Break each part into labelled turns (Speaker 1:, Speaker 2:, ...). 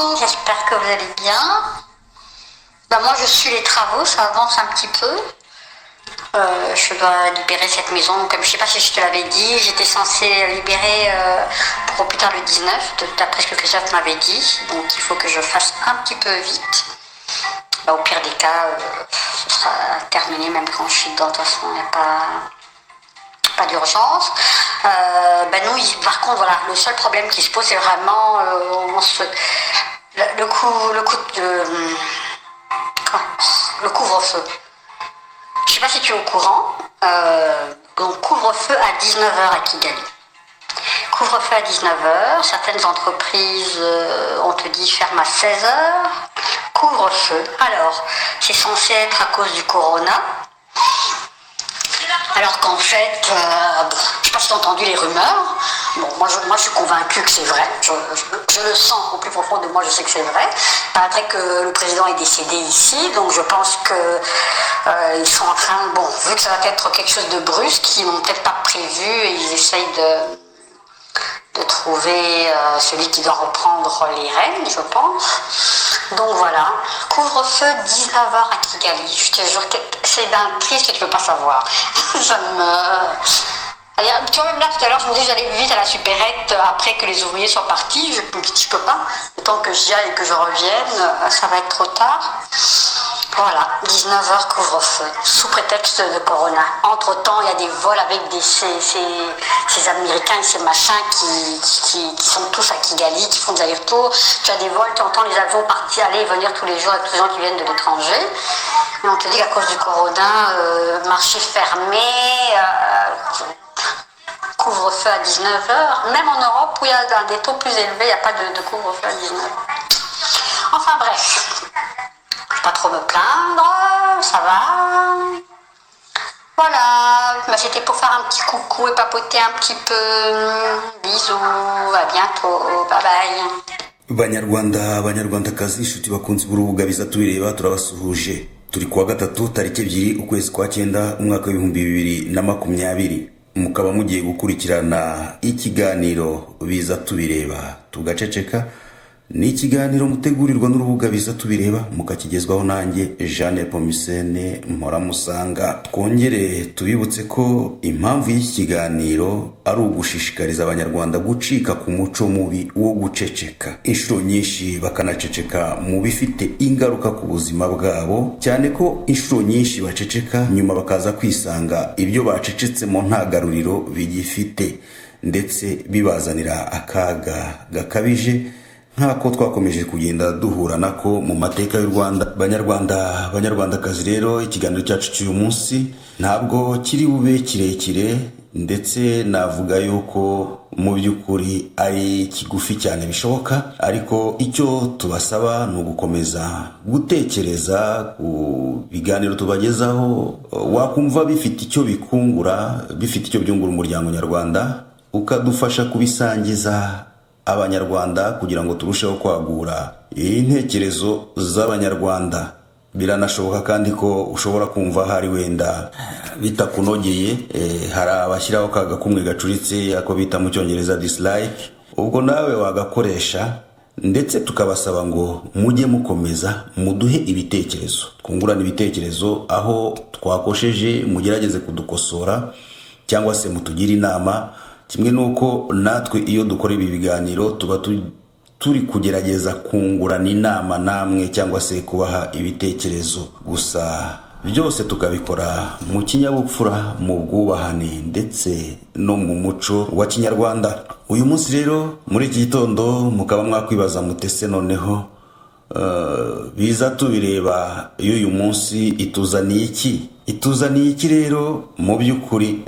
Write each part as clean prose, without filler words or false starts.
Speaker 1: Bonjour, j'espère que vous allez bien. Moi je suis les travaux, ça avance un petit peu. Je dois libérer cette maison, comme je sais pas si je te l'avais dit, j'étais censée libérer pour au plus tard le 19, d'après ce que Christophe m'avait dit, donc il faut que je fasse un petit peu vite. Au pire des cas, ce sera terminé même quand je suis dedans, de toute façon il n'y a pas d'urgence. Nous, par contre, voilà, le seul problème qui se pose, c'est vraiment le couvre-feu. Je sais pas si tu es au courant, donc couvre-feu à 19h à Kigali. Couvre-feu à 19h, certaines entreprises, on te dit ferme à 16h. Couvre-feu. Alors, c'est censé être à cause du corona. Alors qu'en fait, je sais pas si tu as entendu les rumeurs. Bon, moi je suis convaincue que c'est vrai. Je le sens au plus profond de moi, je sais que c'est vrai. Il paraîtrait que le président est décédé ici, donc je pense que ils sont en train, vu que ça va être quelque chose de brusque, ils n'ont peut-être pas prévu et ils essayent de trouver celui qui doit reprendre les rênes, je pense. Donc voilà, couvre-feu 19h à Kigali. Je te jure que c'est d'un triste que tu peux pas savoir. Tu vois, même là tout à l'heure, je me disais que j'allais vite à la supérette après que les ouvriers soient partis. Je peux pas. Le temps que j'y aille et que je revienne, ça va être trop tard. Voilà, 19h couvre-feu, sous prétexte de corona. Entre-temps, il y a des vols avec ces Américains et ces machins qui sont tous à Kigali, qui font des allers-retours. Tu as des vols, tu entends les avions partir, aller et venir tous les jours avec tous les gens qui viennent de l'étranger. Et on te dit qu'à cause du corona, marché fermé, couvre-feu à 19h. Même en Europe, où il y a des taux plus élevés, il n'y a pas de couvre-feu à 19h. Enfin bref. Pas trop me plaindre, ça va. Voilà, c'était pour faire un petit coucou et papoter un petit peu. Bisous, à bientôt, bye bye.
Speaker 2: banyarwandakazi, inshuti bakunzi b'urubuga biza tubireba, turabasuhuje. Turi kuwa gatatu tariki 2 ukwezi kwa 9 umwaka wa 2020, mukaba mugiye gukurikirana ikiganiro biza tubireba tugaceceka. Ni ikiganiro mutegurirwa n'urubuga biza tubireba mukakigezwaho nanjye Jeanne Pomisene mpora musanga. Twongere tubibutse ko impamvu y'iki kiganiro ari ugushishikariza abanyarwanda gucika ku muco mubi wo guceceka. Inshuro nyinshi bakanaceceka mu bifite ingaruka ku buzima bwabo, cyane ko inshuro nyinshi baceceka nyuma bakaza kwisanga ibyo bacecetse mu ntagaruriro bigifite, ndetse bibazanira akaga gakabije nk'ako twakomeje kugenda duhura nako mu mateka y'u Rwanda. Banyarwandakazi rero, ikiganiro cyacu cy'uyu munsi ntabwo kiri bube kirekire, ndetse navuga yuko mu by'ukuri ari kigufi cyane bishoboka, ariko icyo tubasaba ni ugukomeza gutekereza ku biganiro tubagezaho. Wakumva bifite icyo bikungura, bifite icyo byungura umuryango nyarwanda, ukadufasha kubisangiza abanyarwanda kugira ngo turusheho kwagura intekerezo z'abanyarwanda. Biranashoboka kandi ko ushobora kumva hari wenda bitakunogeye, hari abashyiraho kaga kumwe gacuritse ako bita mu cyongereza dislike. Ubwo nawe wagakoresha, ndetse tukabasaba ngo mujye mukomeza muduhe ibitekerezo, twungurana ibitekerezo. Aho twakosheje mugerageze kudukosora cyangwa se mutugire inama. Kimwe nuko natwe iyo dukora ibi biganiro tuba turi kugerageza kungurana inama namwe cyangwa se kubaha ibitekerezo. Gusa byose tukabikora mu kinyabupfura, mu bwubahane, ndetse no mu muco wa kinyarwanda. Uyu munsi rero muri iki gitondo mukaba mwakwibaza mutese noneho biza tubireba y'uyu munsi ituzaniye iki rero. Mu by'ukuri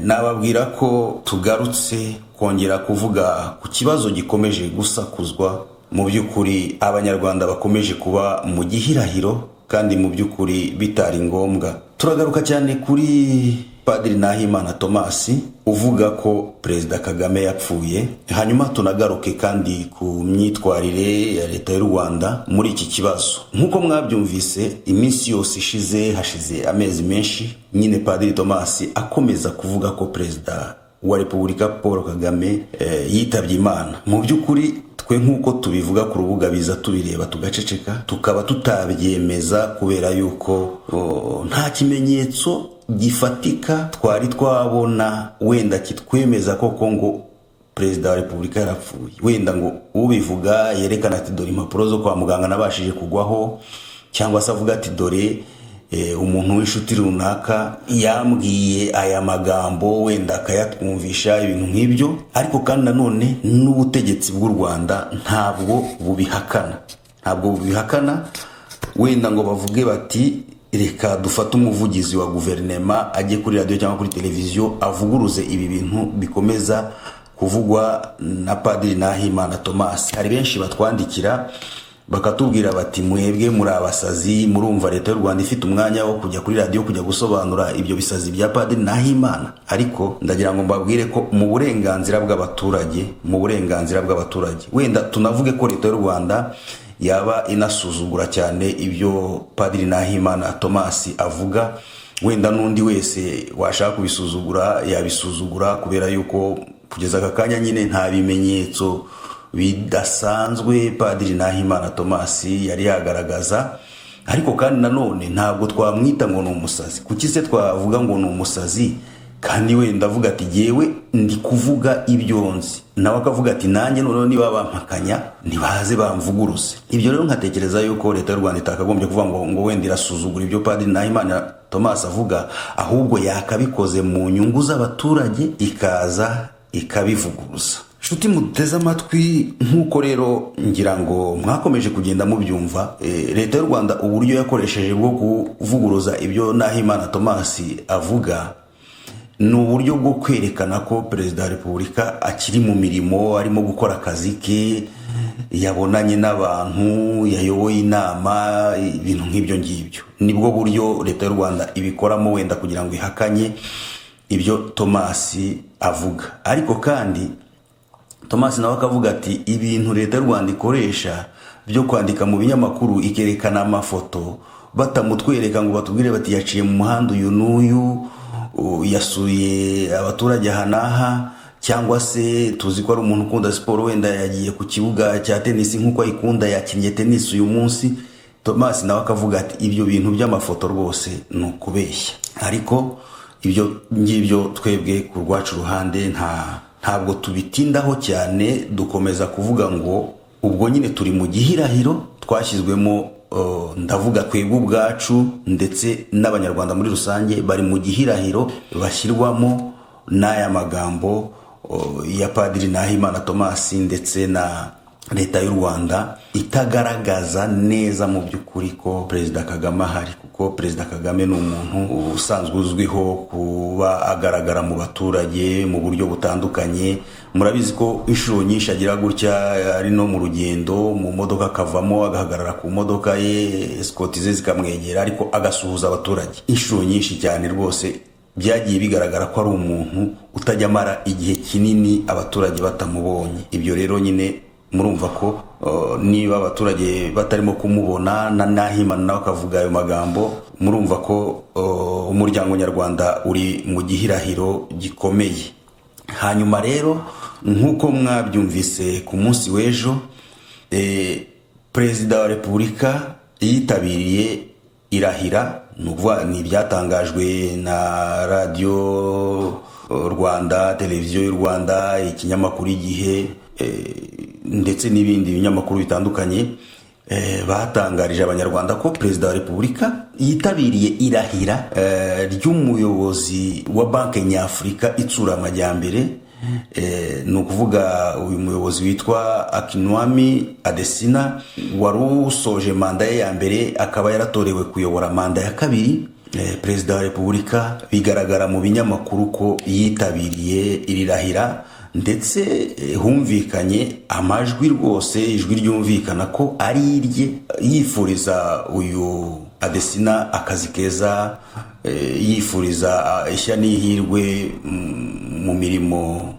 Speaker 2: nababwira ko tugarutse kongera kuvuga ku kibazo gikomeje gusakuzwa. Mu by'ukuri abanyarwanda bakomeje kuba mu gihirahiro, kandi mu by'ukuri bitari ngombwa. Turagaruka cyane kuri Padiri Nahimana Thomas uvuga ko Perezida Kagame yapfuye. Hanyuma tunagaruke kandi ku myitwarire ya leta y'u Rwanda muri iki kibazo. Nkuko mwabyumvise, iminsi yose ishize, hashize amezi menshi, nyine Padiri Thomas akomeza kuvuga ko Perezida wa Repubulika Paul Kagame yitabye Imana. Mu by'ukuri twe nk'uko tubivuga ku rubuga biza tubireba tugaceceka, tukaba tutabyemeza kubera yuko nta kimenyetso gifatika twari twabona wenda kitwemeza koko ngo Perezida wa Repubulika yarapfuye. Wenda ngo ubivuga yerekana ati dore impapuro zo kwa muganga nabashije kugwaho, cyangwa se avuga ati dore umuntu w'inshuti runaka yambwiye aya magambo, wenda akayatwumvisha ibintu nk'ibyo. Ariko kandi nanone n'ubutegetsi bw'u Rwanda ntabwo bubihakana, wenda ngo bavuge bati reka dufate umuvugizi wa guverinema ajye kuri radio cyangwa kuri televiziyo avuguruze ibi bintu bikomeza kuvugwa na Padiri Nahimana Thomas. Hari benshi batwandikira bakatubwira bati mwebwe muri abasazi, murumva leta y'u Rwanda ifite umwanya wo kujya kuri radio kujya gusobanura ibyo bisazi bya Padiri Nahimana. Ariko ndagira ngo mbabwire ko mu burenganzira bw'abaturage, wenda tunavuge ko leta y'u Rwanda yaba inasuzugura cyane ibyo Padiri Nahimana Thomas avuga, wenda n'undi wese washaka kubisuzugura yabisuzugura, kubera yuko kugeza aka kanya nyine nta bimenyetso bidasanzwe Padiri Nahimana Thomas yari yagaragaza. Ariko kandi nanone ntabwo twamwita ngo ni umusazi. Kuki se twavuga ngo ni umusazi kandi wenda avuga ati jewe ndi kuvuga ibyo nzi, nawe akavuga ati nanjye none niba bampakanya nibaze bamvuguruze. Ibyo rero nkatekereza yuko leta y'u Rwanda itakagombye kuvuga ngo wenda irasuzugura ibyo Padiri Nahimana Thomas avuga, ahubwo yakabikoze mu nyungu z'abaturage ikaza ikabivuguruza. Shuti muteze amatwi, nkuko rero ngira ngo mwakomeje kugenda mubyumva, leta y'u Rwanda uburyo yakoresheje bwo kuvuguruza ibyo Nahimana Thomas avuga ni uburyo bwo kwerekana ko Perezida wa Repubulika akiri mu mirimo, arimo gukora akazi ke, yabonanye n'abantu, yayoboye inama, ibintu nk'ibyo ngibyo. Nibwo buryo leta y'u Rwanda ibikoramo, wenda kugira ngo ihakanye ibyo Thomas avuga. Ariko kandi Thomas nawe akavuga ati ibintu leta y'u Rwanda ikoresha byo kwandika mu binyamakuru ikerekana amafoto, batamutwereka ngo batubwire bati yaciye mu muhanda uyu n'uyu, yasuye abaturage hanaha, cyangwa se tuzi ko ari umuntu ukunda siporo, wenda yagiye ku kibuga cya tennis nk'uko ayikunda, yakinnye tennis uyu munsi. Thomas nawe akavuga ati ibyo bintu by'amafoto rwose ni ukubeshya. Ariko ibyo ngibyo twebwe ku rwacu ruhande ntabwo tubitindaho cyane, dukomeza kuvuga ngo ubwo nyine turi mu gihirahiro twashyizwemo, ndavuga twebwe ubwacu ndetse n'abanyarwanda muri rusange bari mu gihirahiro bashyirwamo n'aya magambo ya Padiri Nahimana Thomas ndetse na leta y'u Rwanda itagaragaza neza mu by'ukuri ko Perezida Kagame ahari, kuko Perezida Kagame ni umuntu usanzwe uzwiho kuba agaragara mu baturage mu buryo butandukanye. Murabizi ko inshuro nyinshi agira gutya, ari no mu rugendo mu modoka akavamo agahagarara ku modoka ye, escort ze zikamwegera, ariko agasuhuza abaturage inshuro nyinshi cyane. Rwose byagiye bigaragara ko ari umuntu utajya amara igihe kinini abaturage batamubonye. Ibyo rero nyine murumva ko niba abaturage batarimo kumubona na Nahimana nawe akavuga ayo magambo, murumva ko umuryango nyarwanda uri mu gihirahiro gikomeye. Hanyuma rero nk'uko mwabyumvise ku munsi w'ejo, Perezida wa Repubulika yitabiriye irahira, ni ibyatangajwe na Radio Rwanda, televiziyo y'u Rwanda, ikinyamakuru Igihe ndetse n'ibindi binyamakuru bitandukanye. Batangarije abanyarwanda ko Perezida wa Repubulika yitabiriye irahira ry'umuyobozi wa Banki Nyafurika itsura amajyambere, ni ukuvuga uyu muyobozi witwa Akinwumi Adesina, wari usoje manda ye ya mbere akaba yaratorewe kuyobora manda ya kabiri. Perezida wa Repubulika bigaragara mu binyamakuru ko yitabiriye irirahira, ndetse humvikanye amajwi rwose, ijwi ryumvikana ko ari irye, yifuriza uyu Adesina akazi keza, yifuriza ishya n'ihirwe mu mirimo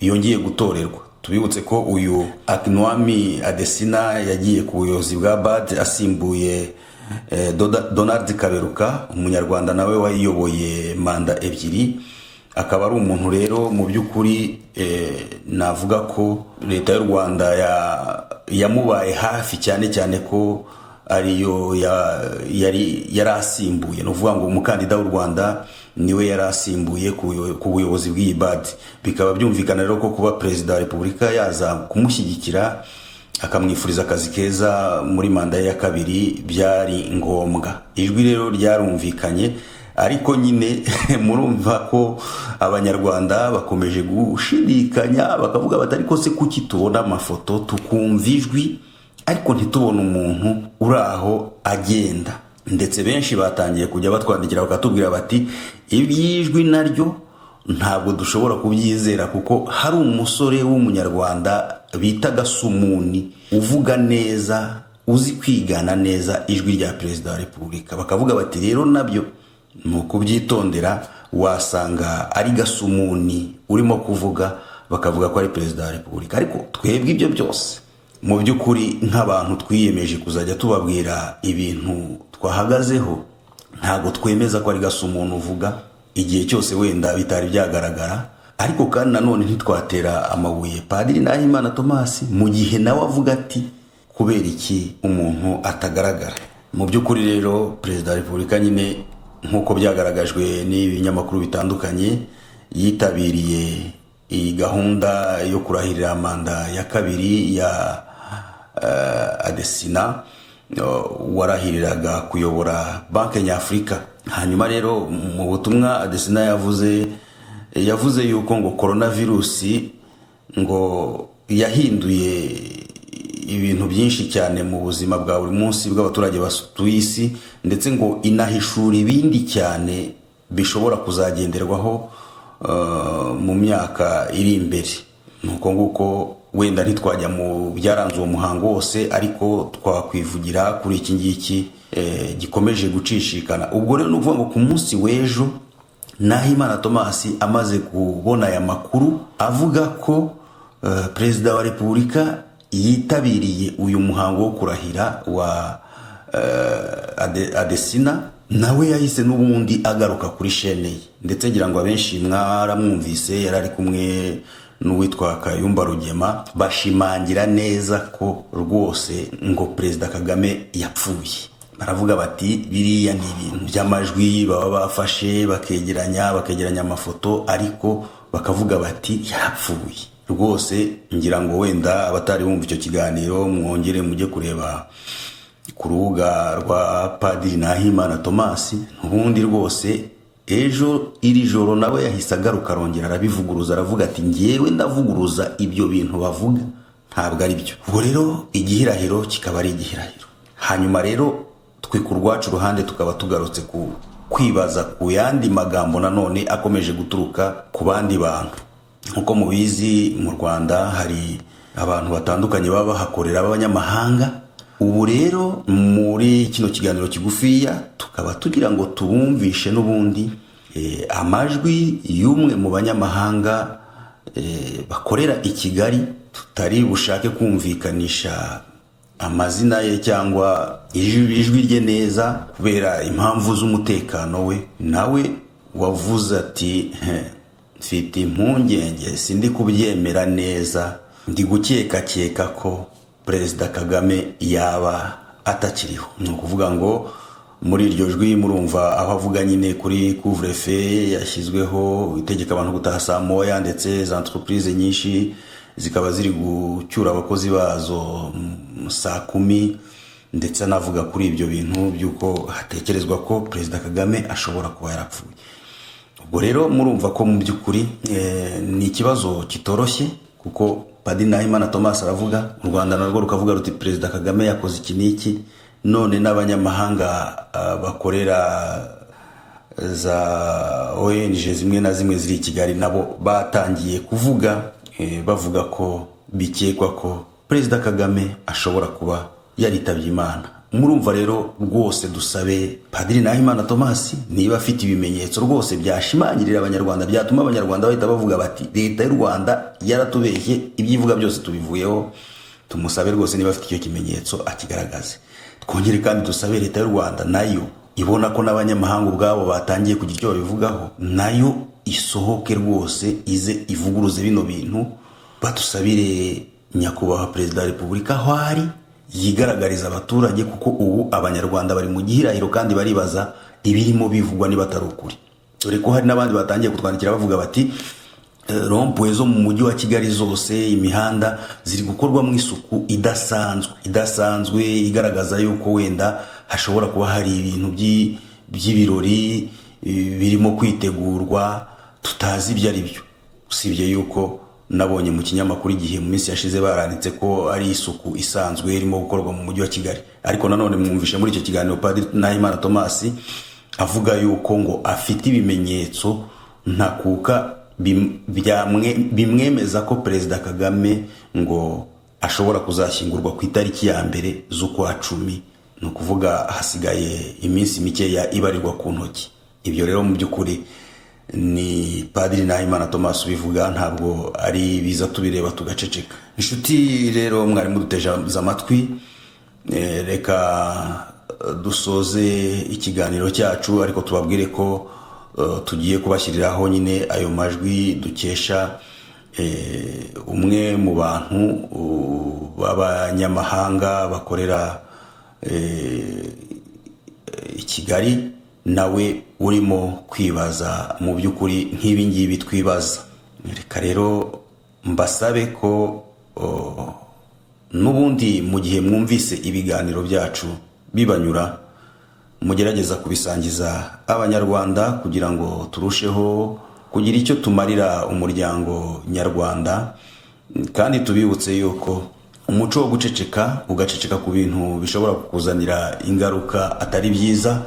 Speaker 2: yongeye gutorerwa. Tubibutse ko uyu Akinwumi Adesina yagiye ku buyobozi bwa BAD asimbuye Donald Kaberuka, umunyarwanda nawe wayiyoboye manda ebyiri. akaba ari umuntu rero mu by'ukuri navuga ko leta y'u Rwanda yamubaye hafi cyane cyane ko ariyo yari asimbuye. Ni ukuvuga ngo umukandida w'u Rwanda niwe yari asimbuye ku buyobozi bw'iyi badi. Bikaba byumvikana rero ko kuba perezida wa repubulika yaza kumushyigikira akamwifuriza akazi keza muri manda ye ya kabiri byari ngombwa. Ijwi rero ryarumvikanye, ariko nyine murumva ko abanyarwanda bakomeje gushidikanya bakavuga bati ariko se kuki tubona amafoto tukumva ijwi ariko ntitubona umuntu uri aho agenda. Ndetse benshi batangiye kujya batwandikira bakatubwira bati iby'ijwi naryo ntabwo dushobora kubyizera kuko hari umusore w'umunyarwanda bita Gasumuni uvuga neza, uzi kwigana neza ijwi rya perezida wa repubulika. Bakavuga bati rero nabyo ni ukubyitondera, wasanga ari Gasumuni urimo kuvuga bakavuga ko ari perezida wa repubulika. Ariko twebwe ibyo byose mu by'ukuri nk'abantu twiyemeje kuzajya tubabwira ibintu twahagazeho, ntabwo twemeza ko ari Gasumuni uvuga igihe cyose wenda bitari byagaragara. Ariko kandi nanone ntitwatera amabuye Padiri Nahimana Thomas mu gihe nawe avuga ati kubera iki umuntu atagaragara. Mu by'ukuri rero perezida wa repubulika nyine nk'uko byagaragajwe n'ibinyamakuru bitandukanye yitabiriye iyi gahunda yo kurahirira manda ya kabiri ya Adesina warahiriraga kuyobora Banki Nyafurika. Hanyuma rero mu butumwa Adesina yavuze yuko ngo coronavirusi ngo yahinduye ibintu byinshi cyane mu buzima bwa buri munsi bw'abaturage batuye isi, ndetse ngo inahishura ibindi cyane bishobora kuzagenderwaho mu myaka iri imbere. Nuko nguko wenda ntitwajya mu byaranze uwo muhango wose, ariko twakwivugira kuri iki ngiki gikomeje gucishikana. Ubwo rero nuvuga ngo ku munsi w'ejo Nahimana Thomas amaze kubona aya makuru avuga ko perezida wa repubulika yitabiriye uyu muhango wo kurahira wa Adesina, nawe yahise n'ubundi agaruka kuri shene ye. Ndetse ngira ngo abenshi mwaramwumvise yari ari kumwe n'uwitwa Kayumba Rugema bashimangira neza ko rwose ngo perezida Kagame yapfuye. Baravuga bati biriya ni ibintu by'amajwi baba bafashe bakegeranya amafoto, ariko bakavuga bati yapfuye rwose. Ngira ngo wenda abatari bumva icyo kiganiro mwongere mujye kureba ku rubuga rwa Padiri Nahimana Thomas. Ubundi rwose ejo iri joro nawe yahise agaruka arongera arabivuguruza, aravuga ati ngewe ndavuguruza ibyo bintu bavuga ntabwo ari byo. Ubwo rero igihirahiro kikaba ari igihirahiro. Hanyuma rero twe ku rwacu ruhande tukaba tugarutse kwibaza ku yandi magambo nanone akomeje guturuka ku bandi bantu. Nkuko mubizi mu Rwanda hari abantu batandukanye baba bahakorera b'abanyamahanga. Ubu rero muri kino kiganiro kigufiya tukaba tugira ngo tubumvishe n'ubundi amajwi y'umwe mu banyamahanga bakorera i Kigali, tutari bushake kumvikanisha amazina ye cyangwa ijwi rye neza kubera impamvu z'umutekano we. Nawe wavuze ati mfite impungenge, sindi kubyemera neza, ndi gukeka ko perezida Kagame yaba atakiriho. Ni ukuvuga ngo muri iryo jwi murumva aho avuga nyine kuri couvre-feu yashyizweho itegeka abantu gutaha saa moya, ndetse za entreprise nyinshi zikaba ziri gucyura abakozi bazo saa 10, ndetse anavuga kuri ibyo bintu by'uko hatekerezwa ko perezida Kagame ashobora kuba yarapfuye. Ubwo rero murumva ko mu by'ukuri ni ikibazo kitoroshye, kuko Padiri Nahimana Thomas aravuga, u Rwanda narwo rukavuga ruti perezida Kagame yakoze iki n'iki, none n'abanyamahanga bakorera za ONG zimwe na zimwe ziri i Kigali nabo batangiye kuvuga bavuga ko bikekwa ko perezida Kagame ashobora kuba yaritabye Imana. Murumva rero rwose dusabe Padiri Nahimana Thomas niba afite ibimenyetso rwose byashimangirira abanyarwanda, byatuma abanyarwanda bahita bavuga bati leta y'u Rwanda yaratubeshye, ibyivuga byose tubivuyeho. Tumusabe rwose niba afite icyo kimenyetso akigaragaze. Twongere kandi dusabe leta y'u Rwanda nayo ibona ko n'abanyamahanga ubwabo batangiye kugira icyo babivugaho, nayo isohoke rwose ize ivuguruze bino bintu, badusabire nyakubahwa perezida wa repubulika aho ari yigaragariza abaturage, kuko ubu abanyarwanda bari mu gihirahiro kandi baribaza ibirimo bivugwa niba atari ukuri. dore ko hari n'abandi batangiye kutwandikira bavuga bati rompuwe zo mu mujyi wa Kigali zose, imihanda ziri gukorwamo isuku idasanzwe igaragaza yuko wenda hashobora kuba hari ibintu by'ibirori birimo kwitegurwa tutazi ibyo ari byo. Usibye yuko nabonye mu kinyamakuru Igihe mu minsi yashize baranditse ko ari isuku isanzwe irimo gukorwa mu mujyi wa Kigali, ariko nanone mwumvishe muri icyo kiganiro Padiri Nahimana Thomas avuga yuko ngo afite ibimenyetso ntakuka bimwemeza ko Perezida Kagame ngo ashobora kuzashyingurwa ku itariki ya 1 z'ukwa 10, ni ukuvuga hasigaye iminsi mikeya ibarirwa ku ntoki. Ibyo rero mu by'ukuri ni Padiri Nahimana Thomas ubivuga, ntabwo ari biza tubireba tugaceceka. Inshuti rero mwari muduteje amatwi, reka dusoze ikiganiro cyacu, ariko tubabwire ko tugiye kubashyiriraho nyine ayo majwi dukesha umwe mu bantu b'abanyamahanga bakorera i Kigali, nawe urimo kwibaza mu by'ukuri nk'ibi ngibi twibaza. Reka rero mbasabe ko n'ubundi mu gihe mwumvise ibiganiro byacu bibanyura, mugerageza kubisangiza abanyarwanda kugira ngo turusheho kugira icyo tumarira umuryango nyarwanda, kandi tubibutse yuko umuco wo ugaceceka ku bintu bishobora kukuzanira ingaruka atari byiza.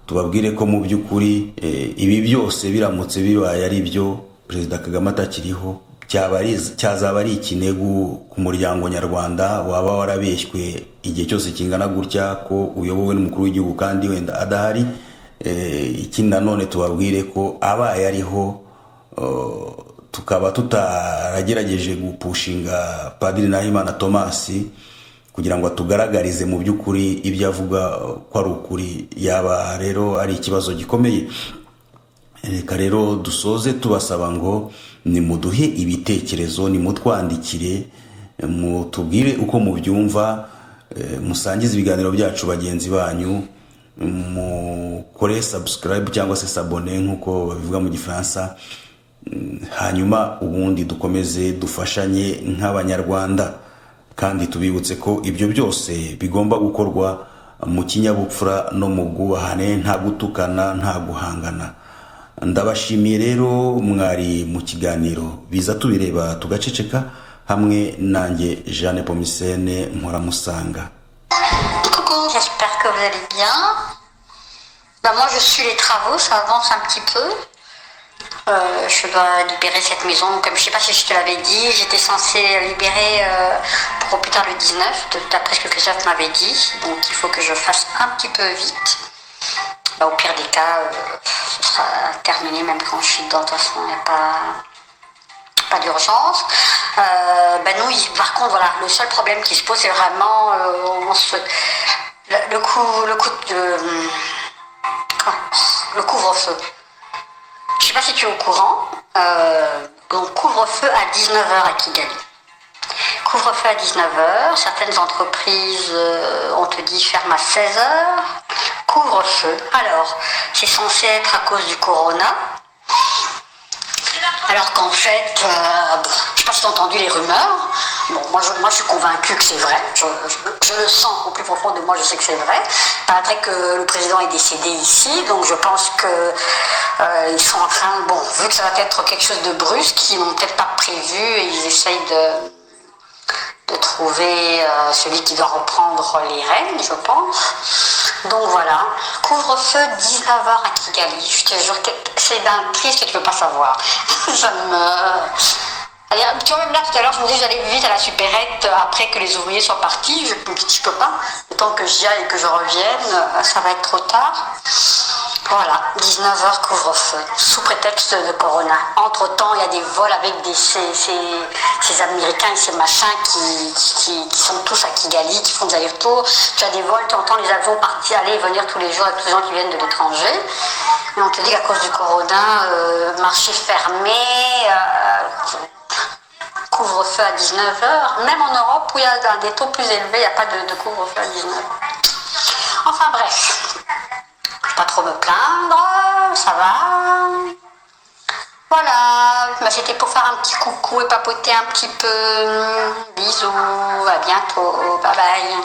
Speaker 2: Tubabwire ko mu by'ukuri ibi byose biramutse bibaye ari byo Perezida Kagame atakiriho, cyazaba ari ikinegu ku muryango nyarwanda waba warabeshywe igihe cyose kingana gutya ko uyobowe n'umukuru w'igihugu kandi wenda adahari. Ikindi nanone tubabwire ko abaye ariho tukaba tutaragerageje gupushinga Padiri Nahimana Thomas kugira ngo atugaragarize mu by'ukuri ibyo avuga ko ari ukuri, yaba rero ari ikibazo gikomeye. Reka rero dusoze tubasaba ngo nimuduhe ibitekerezo, nimutwandikire, mutubwire uko mubyumva, musangize ibiganiro byacu bagenzi banyu, mukore subscribe cyangwa se s'abonner nk'uko babivuga mu Gifaransa, hanyuma ubundi dukomeze dufashanye nk'abanyarwanda. Kandi tubibutse ko ibyo byose bigomba gukorwa mu kinyabupfura no mu bwubahane, nta gutukana, nta guhangana. Ndabashimiye rero mwari mu kiganiro biza tubireba tugaceceka, hamwe nanjye Jeanne Pomisene Mporamusanga.
Speaker 1: Coucou, j'espère que vous allez bien. Moi je suis les travaux, ça avance un petit peu. Je dois libérer cette maison, comme je sais pas si je te l'avais dit, j'étais censée libérer pour au plus tard le 19, d'après ce que Christophe m'avait dit, donc il faut que je fasse un petit peu vite. Au pire des cas, ce sera terminé même quand je suis dedans, de toute façon il n'y a pas d'urgence. Nous, par contre, voilà, le seul problème qui se pose, c'est vraiment le couvre-feu. Je sais pas si tu es au courant, donc couvre-feu à 19h à Kigali. Couvre-feu à 19h, certaines entreprises, on te dit ferme à 16h. Couvre-feu, alors, c'est censé être à cause du corona. Alors qu'en fait, je sais pas si tu as entendu les rumeurs. Bon, moi je suis convaincu que c'est vrai. Je le sens au plus profond de moi, je sais que c'est vrai. Il paraîtrait que le président est décédé ici, donc je pense que ils sont en train, bon, vu que ça va être quelque chose de brusque, ils n'ont peut-être pas prévu et ils essayent de trouver celui qui doit reprendre les rênes, je pense. Donc voilà, couvre-feu 19h à Kigali. Je te jure que c'est d'un triste que tu peux pas savoir. Ça me... Allez, tu vois, même là tout à l'heure, je me disais que j'allais vite à la supérette après que les ouvriers soient partis. Je peux pas. Le temps que j'y aille et que je revienne, ça va être trop tard. Voilà, 19h couvre-feu, sous prétexte de Corona. Entre-temps, il y a des vols avec ces Américains et ces machins qui sont tous à Kigali, qui font des allers-retours. Tu as des vols, tu entends les avions partir, aller et venir tous les jours avec tous les gens qui viennent de l'étranger. Et on te dit qu'à cause du Corona, marché fermé, couvre-feu à 19h. Même en Europe, où il y a des taux plus élevés, il n'y a pas de couvre-feu à 19h. Enfin bref. Pas trop me plaindre, ça va. Voilà, bah, c'était pour faire un petit coucou et papoter un petit peu. Bisous, à bientôt, bye bye.